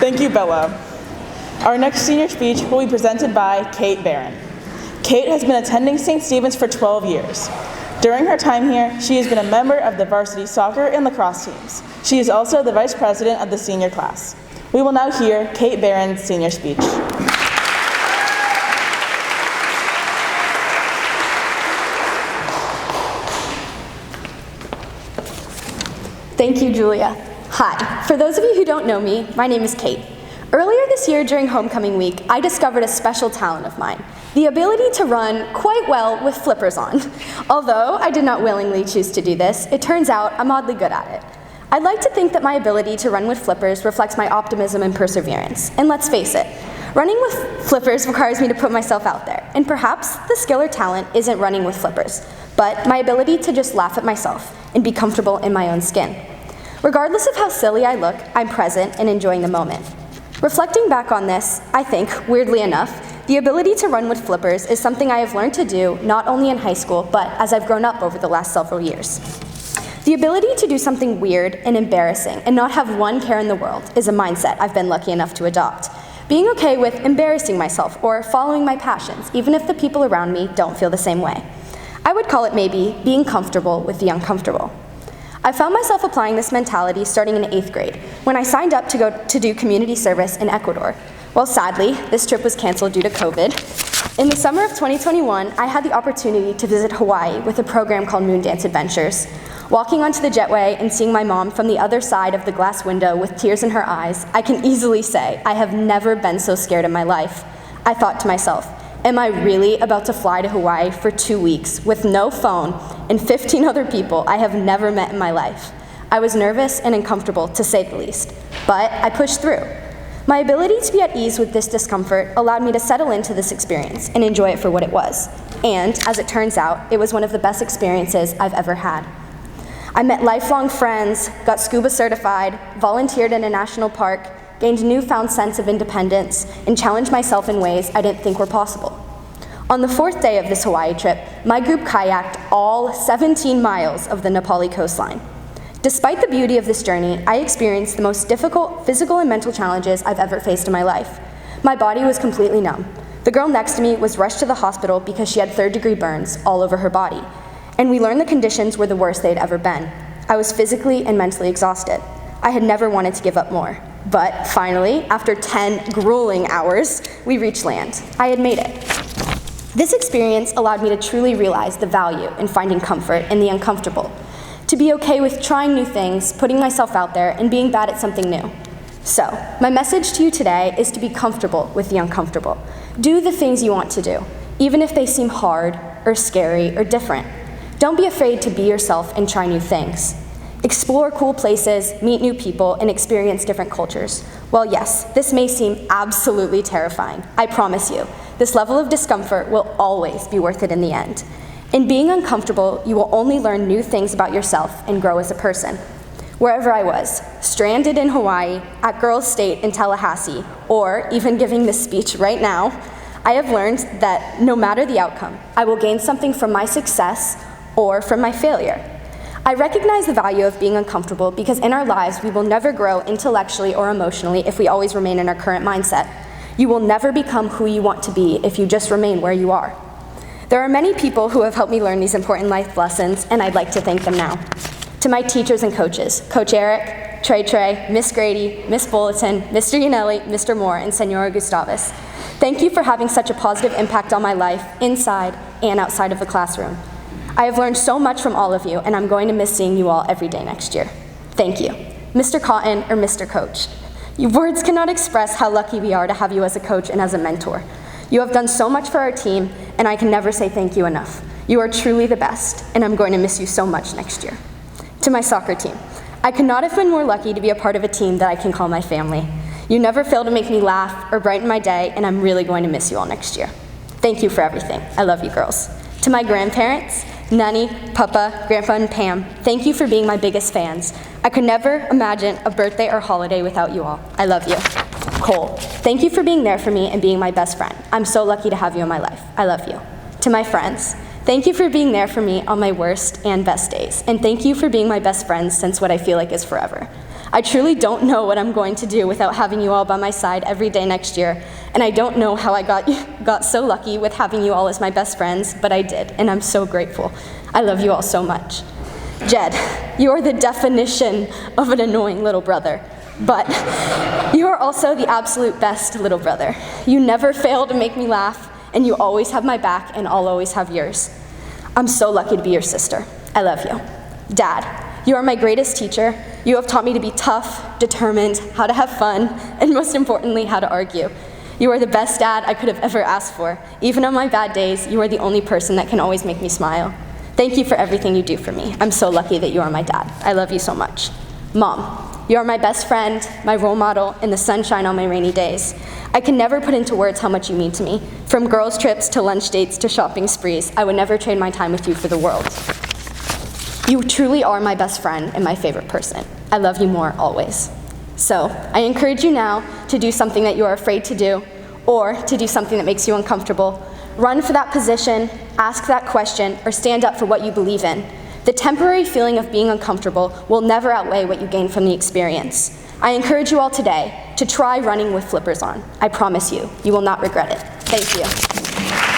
Thank you, Bella. Our next senior speech will be presented by Kate Baran. Kate has been attending St. Stephen's for 12 years. During her time here, she has been a member of the varsity soccer and lacrosse teams. She is also the vice president of the senior class. We will now hear Kate Baran's senior speech. Thank you, Julia. Hi. For those of you who don't know me, my name is Kate. Earlier this year during homecoming week, I discovered a special talent of mine, the ability to run quite well with flippers on. Although I did not willingly choose to do this, it turns out I'm oddly good at it. I'd like to think that my ability to run with flippers reflects my optimism and perseverance. And let's face it, running with flippers requires me to put myself out there. And perhaps the skill or talent isn't running with flippers, but my ability to just laugh at myself and be comfortable in my own skin. Regardless of how silly I look, I'm present and enjoying the moment. Reflecting back on this, I think, weirdly enough, the ability to run with flippers is something I have learned to do not only in high school, but as I've grown up over the last several years. The ability to do something weird and embarrassing and not have one care in the world is a mindset I've been lucky enough to adopt. Being okay with embarrassing myself or following my passions, even if the people around me don't feel the same way. I would call it maybe being comfortable with the uncomfortable. I found myself applying this mentality starting in 8th grade, when I signed up to go to do community service in Ecuador. Well, sadly, this trip was canceled due to COVID. In the summer of 2021, I had the opportunity to visit Hawaii with a program called Moondance Adventures. Walking onto the jetway and seeing my mom from the other side of the glass window with tears in her eyes, I can easily say I have never been so scared in my life. I thought to myself, am I really about to fly to Hawaii for 2 weeks with no phone and 15 other people I have never met in my life? I was nervous and uncomfortable, to say the least, but I pushed through. My ability to be at ease with this discomfort allowed me to settle into this experience and enjoy it for what it was. And, as it turns out, it was one of the best experiences I've ever had. I met lifelong friends, got scuba certified, volunteered in a national park, gained a newfound sense of independence, and challenged myself in ways I didn't think were possible. On the 4th day of this Hawaii trip, my group kayaked all 17 miles of the Nepali coastline. Despite the beauty of this journey, I experienced the most difficult physical and mental challenges I've ever faced in my life. My body was completely numb. The girl next to me was rushed to the hospital because she had 3rd-degree burns all over her body, and we learned the conditions were the worst they'd ever been. I was physically and mentally exhausted. I had never wanted to give up more. But finally, after 10 grueling hours, we reached land. I had made it. This experience allowed me to truly realize the value in finding comfort in the uncomfortable, to be okay with trying new things, putting myself out there, and being bad at something new. So, my message to you today is to be comfortable with the uncomfortable. Do the things you want to do, even if they seem hard or scary or different. Don't be afraid to be yourself and try new things. Explore cool places, meet new people, and experience different cultures. Well, yes, this may seem absolutely terrifying. I promise you, this level of discomfort will always be worth it in the end. In being uncomfortable, you will only learn new things about yourself and grow as a person. Wherever I was, stranded in Hawaii, at Girls State in Tallahassee, or even giving this speech right now, I have learned that no matter the outcome, I will gain something from my success or from my failure. I recognize the value of being uncomfortable because in our lives, we will never grow intellectually or emotionally if we always remain in our current mindset. You will never become who you want to be if you just remain where you are. There are many people who have helped me learn these important life lessons, and I'd like to thank them now. To my teachers and coaches, Coach Eric, Trey, Miss Grady, Miss Bulletin, Mr. Yanelli, Mr. Moore, and Senora Gustavus. Thank you for having such a positive impact on my life, inside and outside of the classroom. I have learned so much from all of you, and I'm going to miss seeing you all every day next year. Thank you. Mr. Cotton or Mr. Coach. Your words cannot express how lucky we are to have you as a coach and as a mentor. You have done so much for our team, and I can never say thank you enough. You are truly the best, and I'm going to miss you so much next year. To my soccer team, I could not have been more lucky to be a part of a team that I can call my family. You never fail to make me laugh or brighten my day, and I'm really going to miss you all next year. Thank you for everything. I love you girls. To my grandparents, Nanny, Papa, Grandpa, and Pam, thank you for being my biggest fans. I could never imagine a birthday or holiday without you all. I love you. Cole, thank you for being there for me and being my best friend. I'm so lucky to have you in my life. I love you. To my friends, thank you for being there for me on my worst and best days. And thank you for being my best friends since what I feel like is forever. I truly don't know what I'm going to do without having you all by my side every day next year, and I don't know how I got so lucky with having you all as my best friends, but I did, and I'm so grateful. I love you all so much. Jed, you are the definition of an annoying little brother, but you are also the absolute best little brother. You never fail to make me laugh, and you always have my back, and I'll always have yours. I'm so lucky to be your sister. I love you. Dad, you are my greatest teacher. You have taught me to be tough, determined, how to have fun, and most importantly, how to argue. You are the best dad I could have ever asked for. Even on my bad days, you are the only person that can always make me smile. Thank you for everything you do for me. I'm so lucky that you are my dad. I love you so much. Mom, you are my best friend, my role model, and the sunshine on my rainy days. I can never put into words how much you mean to me. From girls' trips to lunch dates to shopping sprees, I would never trade my time with you for the world. You truly are my best friend and my favorite person. I love you more always. So, I encourage you now to do something that you are afraid to do, or to do something that makes you uncomfortable. Run for that position, ask that question, or stand up for what you believe in. The temporary feeling of being uncomfortable will never outweigh what you gain from the experience. I encourage you all today to try running with flippers on. I promise you, you will not regret it. Thank you.